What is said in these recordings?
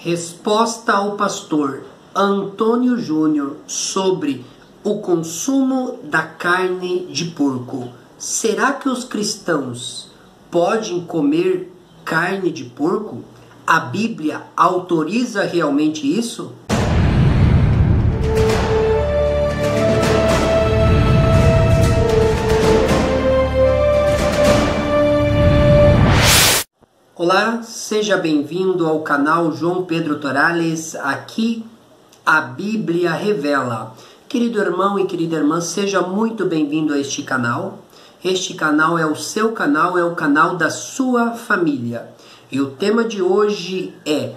Resposta ao pastor Antônio Júnior sobre o consumo da carne de porco. Será que os cristãos podem comer carne de porco? A Bíblia autoriza realmente isso? Olá, seja bem-vindo ao canal João Pedro Torales, aqui a Bíblia Revela. Querido irmão e querida irmã, seja muito bem-vindo a este canal. Este canal é o seu canal, é o canal da sua família. E o tema de hoje é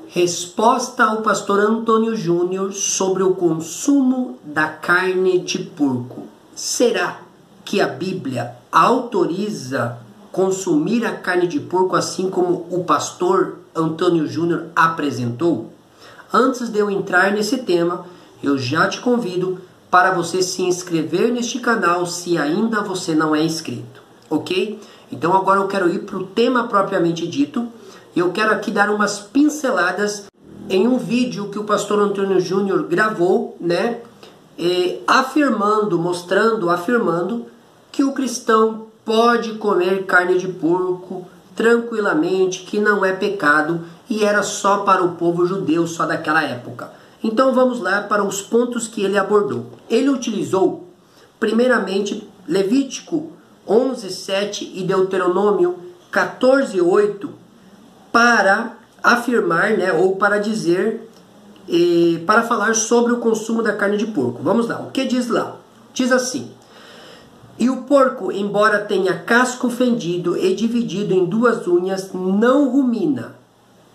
resposta ao pastor Antônio Júnior sobre o consumo da carne de porco. Será que a Bíblia autoriza consumir a carne de porco assim como o pastor Antônio Júnior apresentou? Antes de eu entrar nesse tema, eu já te convido para você se inscrever neste canal se ainda você não é inscrito, ok? Então agora eu quero ir para o tema propriamente dito. Eu quero aqui dar umas pinceladas em um vídeo que o pastor Antônio Júnior gravou, né? Afirmando que o cristão pode comer carne de porco tranquilamente, que não é pecado e era só para o povo judeu, só daquela época. Então vamos lá para os pontos que ele abordou. Ele utilizou primeiramente Levítico 11:7 e Deuteronômio 14:8 para afirmar, né, ou para dizer, para falar sobre o consumo da carne de porco. Vamos lá, o que diz lá? Diz assim: e o porco, embora tenha casco fendido e dividido em duas unhas, não rumina.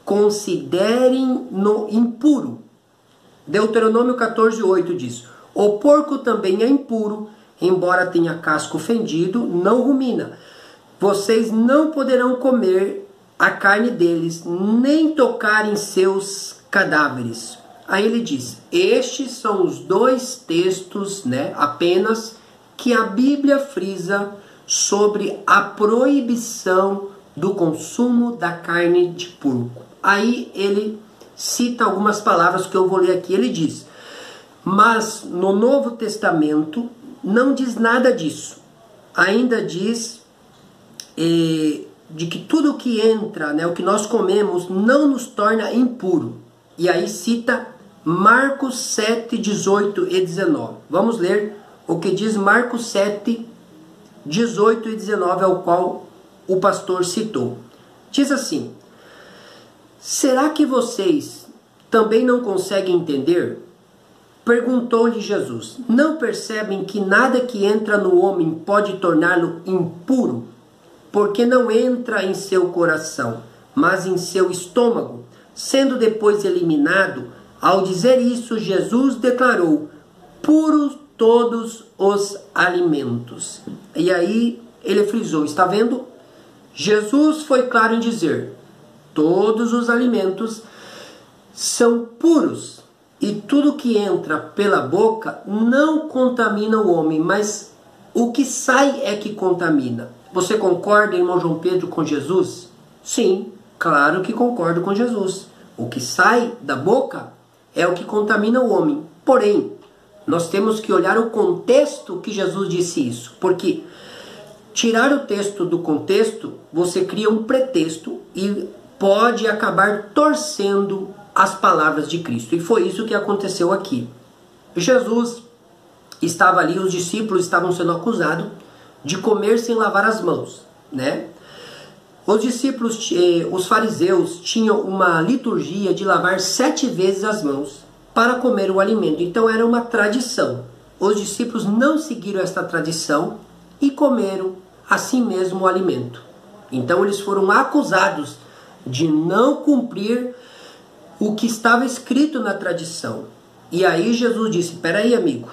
Considerem-no impuro. Deuteronômio 14:8 diz: o porco também é impuro, embora tenha casco fendido, não rumina. Vocês não poderão comer a carne deles, nem tocar em seus cadáveres. Aí ele diz: estes são os dois textos, né, apenas, que a Bíblia frisa sobre a proibição do consumo da carne de porco. Aí ele cita algumas palavras que eu vou ler aqui. Ele diz: mas no Novo Testamento não diz nada disso. Ainda diz de que tudo que entra, né, o que nós comemos, não nos torna impuro. E aí cita Marcos 7:18 e 19. Vamos ler o que diz Marcos 7:18 e 19, ao qual o pastor citou. Diz assim: será que vocês também não conseguem entender? Perguntou-lhe Jesus: não percebem que nada que entra no homem pode torná-lo impuro? Porque não entra em seu coração, mas em seu estômago, sendo depois eliminado. Ao dizer isso, Jesus declarou: puros todos os alimentos. E aí ele frisou, está vendo? Jesus foi claro em dizer: todos os alimentos são puros. E tudo que entra pela boca não contamina o homem, mas o que sai é que contamina. Você concorda, irmão João Pedro, com Jesus? Sim, claro que concordo com Jesus. O que sai da boca é o que contamina o homem. Porém, nós temos que olhar o contexto que Jesus disse isso. Porque tirar o texto do contexto, você cria um pretexto e pode acabar torcendo as palavras de Cristo. E foi isso que aconteceu aqui. Jesus estava ali, os discípulos estavam sendo acusados de comer sem lavar as mãos, né? Os discípulos, os fariseus, tinham uma liturgia de lavar 7 vezes as mãos para comer o alimento. Então era uma tradição. Os discípulos não seguiram esta tradição e comeram assim mesmo o alimento. Então eles foram acusados de não cumprir o que estava escrito na tradição. E aí Jesus disse: espera aí, amigo,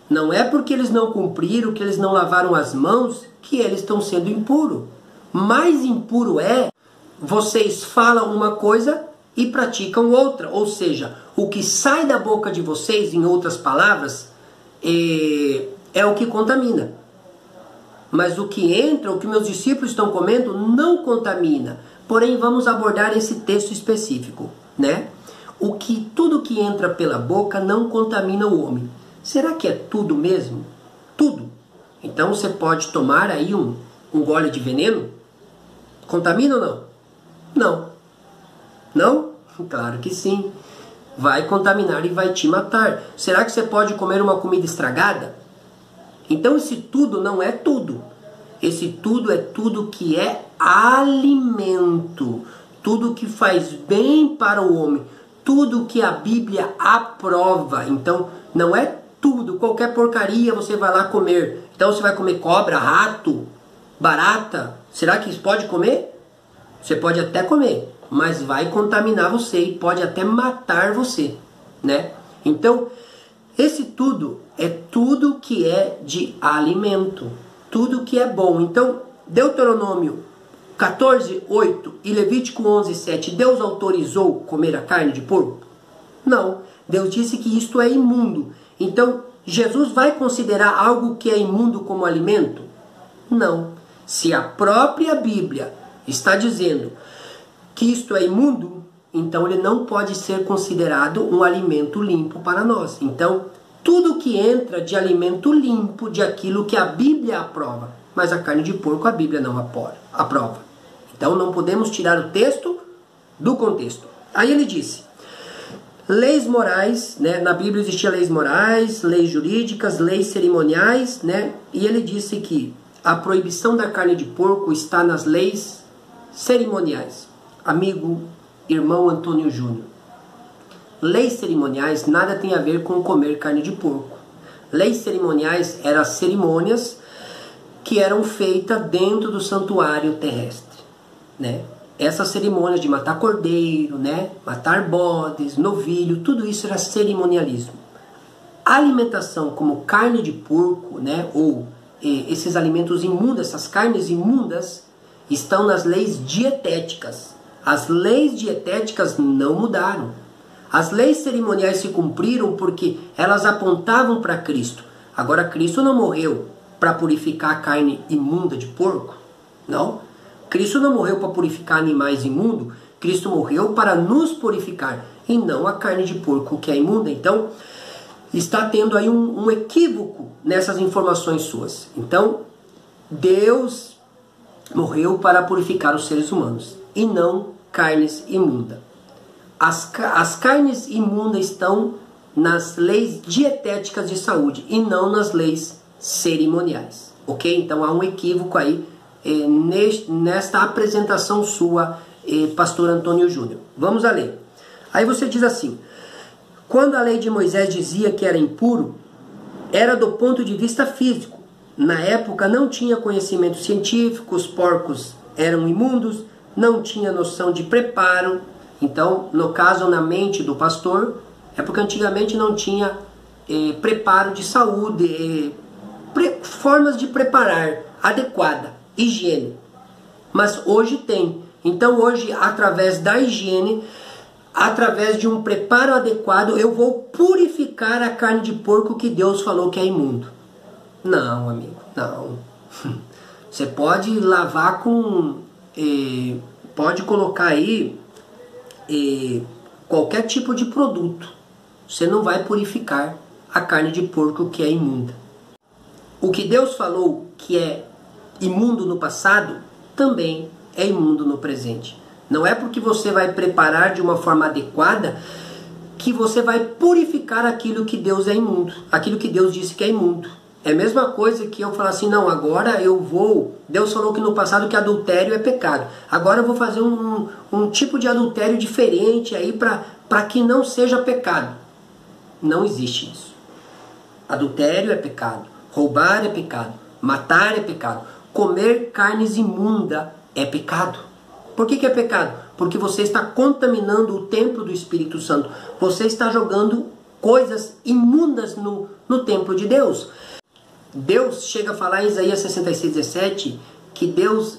não é porque eles não cumpriram, que eles não lavaram as mãos, que eles estão sendo impuros. Mais impuro é vocês falam uma coisa e praticam outra. Ou seja, o que sai da boca de vocês, em outras palavras, é o que contamina. Mas o que entra, o que meus discípulos estão comendo, não contamina. Porém, vamos abordar esse texto específico. né? Tudo que entra pela boca não contamina o homem. Será que é tudo mesmo? Tudo. Então você pode tomar aí um gole de veneno? Contamina ou não? Não. Não? Claro que sim. Vai contaminar e vai te matar. Será que você pode comer uma comida estragada? Então esse tudo não é tudo. Esse tudo é tudo que é alimento. Tudo que faz bem para o homem. Tudo que a Bíblia aprova. Então não é tudo. Qualquer porcaria você vai lá comer. Então você vai comer cobra, rato, barata. Será que isso pode comer? Você pode até comer, mas vai contaminar você e pode até matar você, né? Então, esse tudo é tudo que é de alimento, tudo que é bom. Então, Deuteronômio 14:8 e Levítico 11:7, Deus autorizou comer a carne de porco? Não, Deus disse que isto é imundo. Então, Jesus vai considerar algo que é imundo como alimento? Não. Se a própria Bíblia está dizendo que isto é imundo, então ele não pode ser considerado um alimento limpo para nós. Então, tudo que entra de alimento limpo, de aquilo que a Bíblia aprova, mas a carne de porco a Bíblia não aprova. Então não podemos tirar o texto do contexto. Aí ele disse, leis morais, né? Na Bíblia existiam leis morais, leis jurídicas, leis cerimoniais, né? E ele disse que a proibição da carne de porco está nas leis cerimoniais. Amigo, irmão Antônio Júnior, leis cerimoniais nada tem a ver com comer carne de porco. Leis cerimoniais eram as cerimônias que eram feitas dentro do santuário terrestre, né? Essas cerimônias de matar cordeiro, né? Matar bodes, novilho, tudo isso era cerimonialismo. A alimentação como carne de porco, né? Ou esses alimentos imundos, essas carnes imundas, estão nas leis dietéticas. As leis dietéticas não mudaram. As leis cerimoniais se cumpriram porque elas apontavam para Cristo. Agora, Cristo não morreu para purificar a carne imunda de porco. Não. Cristo não morreu para purificar animais imundos. Cristo morreu para nos purificar. E não a carne de porco que é imunda. Então, está tendo aí um equívoco nessas informações suas. Então, Deus morreu para purificar os seres humanos e não carnes imundas. As carnes imundas estão nas leis dietéticas de saúde e não nas leis cerimoniais, ok? Então há um equívoco aí nesta apresentação sua, pastor Antônio Júnior. Vamos a ler. Aí você diz assim, quando a lei de Moisés dizia que era impuro, era do ponto de vista físico. Na época não tinha conhecimento científico, os porcos eram imundos, não tinha noção de preparo. Então, no caso, na mente do pastor, é porque antigamente não tinha preparo de saúde, formas de preparar adequada, higiene. Mas hoje tem. Então hoje, através da higiene, através de um preparo adequado, eu vou purificar a carne de porco que Deus falou que é imundo. Não, amigo, não. Você pode lavar com... pode colocar aí qualquer tipo de produto. Você não vai purificar a carne de porco que é imunda. O que Deus falou que é imundo no passado, também é imundo no presente. Não é porque você vai preparar de uma forma adequada que você vai purificar aquilo que Deus é imundo, aquilo que Deus disse que é imundo. É a mesma coisa que eu falar assim, não, agora eu vou... Deus falou que no passado que adultério é pecado. Agora eu vou fazer um tipo de adultério diferente aí para que não seja pecado. Não existe isso. Adultério é pecado. Roubar é pecado. Matar é pecado. Comer carnes imunda é pecado. Por que é pecado? Porque você está contaminando o templo do Espírito Santo. Você está jogando coisas imundas no templo de Deus. Deus chega a falar em Isaías 66:17 que Deus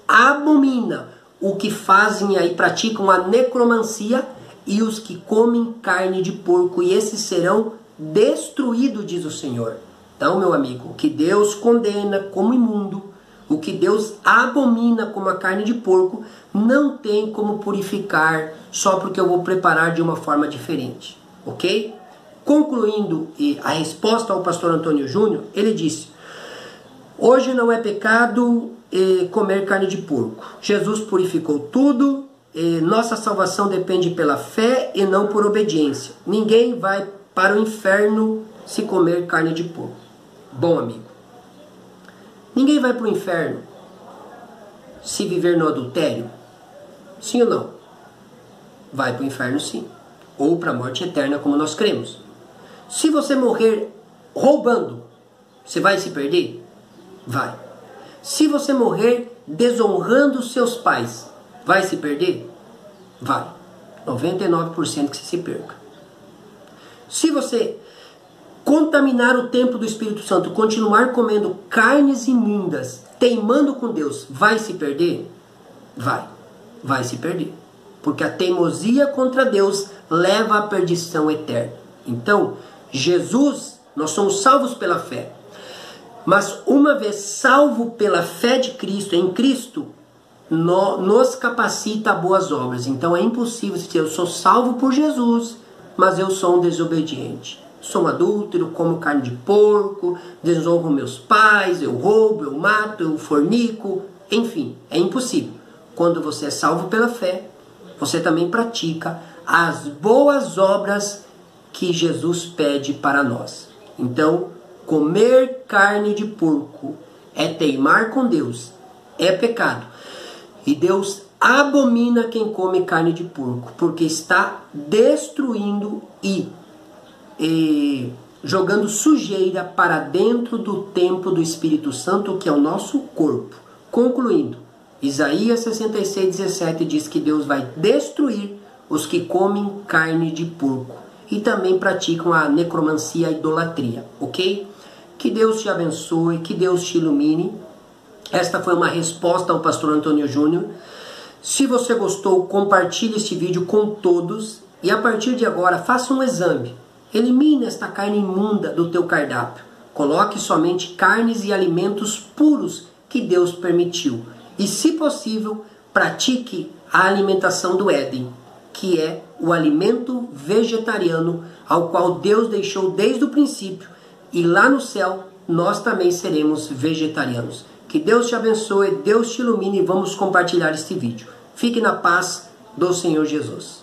abomina o que fazem aí, praticam a necromancia e os que comem carne de porco, e esses serão destruídos, diz o Senhor. Então, meu amigo, o que Deus condena como imundo, O que Deus abomina como a carne de porco, não tem como purificar só porque eu vou preparar de uma forma diferente. Ok? Concluindo a resposta ao pastor Antônio Júnior, ele disse: hoje não é pecado comer carne de porco. Jesus purificou tudo. Nossa salvação depende pela fé e não por obediência. Ninguém vai para o inferno se comer carne de porco. Bom, amigo, ninguém vai para o inferno se viver no adultério? Sim ou não? Vai para o inferno, sim. Ou para a morte eterna, como nós cremos. Se você morrer roubando, você vai se perder? Vai. Se você morrer desonrando seus pais, vai se perder? Vai. 99% que você se perca. Se você contaminar o templo do Espírito Santo, continuar comendo carnes imundas, teimando com Deus, vai se perder? Vai. Vai se perder. Porque a teimosia contra Deus leva à perdição eterna. Então, Jesus, nós somos salvos pela fé. Mas uma vez salvo pela fé de Cristo, em Cristo, nos capacita a boas obras. Então é impossível dizer, eu sou salvo por Jesus, mas eu sou um desobediente. Sou um adúltero, como carne de porco, desonro meus pais, eu roubo, eu mato, eu fornico. Enfim, é impossível. Quando você é salvo pela fé, você também pratica as boas obras que Jesus pede para nós. Então, comer carne de porco é teimar com Deus, é pecado. E Deus abomina quem come carne de porco, porque está destruindo e jogando sujeira para dentro do templo do Espírito Santo, que é o nosso corpo. Concluindo, Isaías 66:17 diz que Deus vai destruir os que comem carne de porco e também praticam a necromancia e a idolatria, ok? Que Deus te abençoe, que Deus te ilumine. Esta foi uma resposta ao pastor Antônio Júnior. Se você gostou, compartilhe este vídeo com todos e a partir de agora faça um exame. Elimine esta carne imunda do teu cardápio. Coloque somente carnes e alimentos puros que Deus permitiu. E, se possível, pratique a alimentação do Éden, que é o alimento vegetariano ao qual Deus deixou desde o princípio. E lá no céu, nós também seremos vegetarianos. Que Deus te abençoe, Deus te ilumine e vamos compartilhar este vídeo. Fique na paz do Senhor Jesus.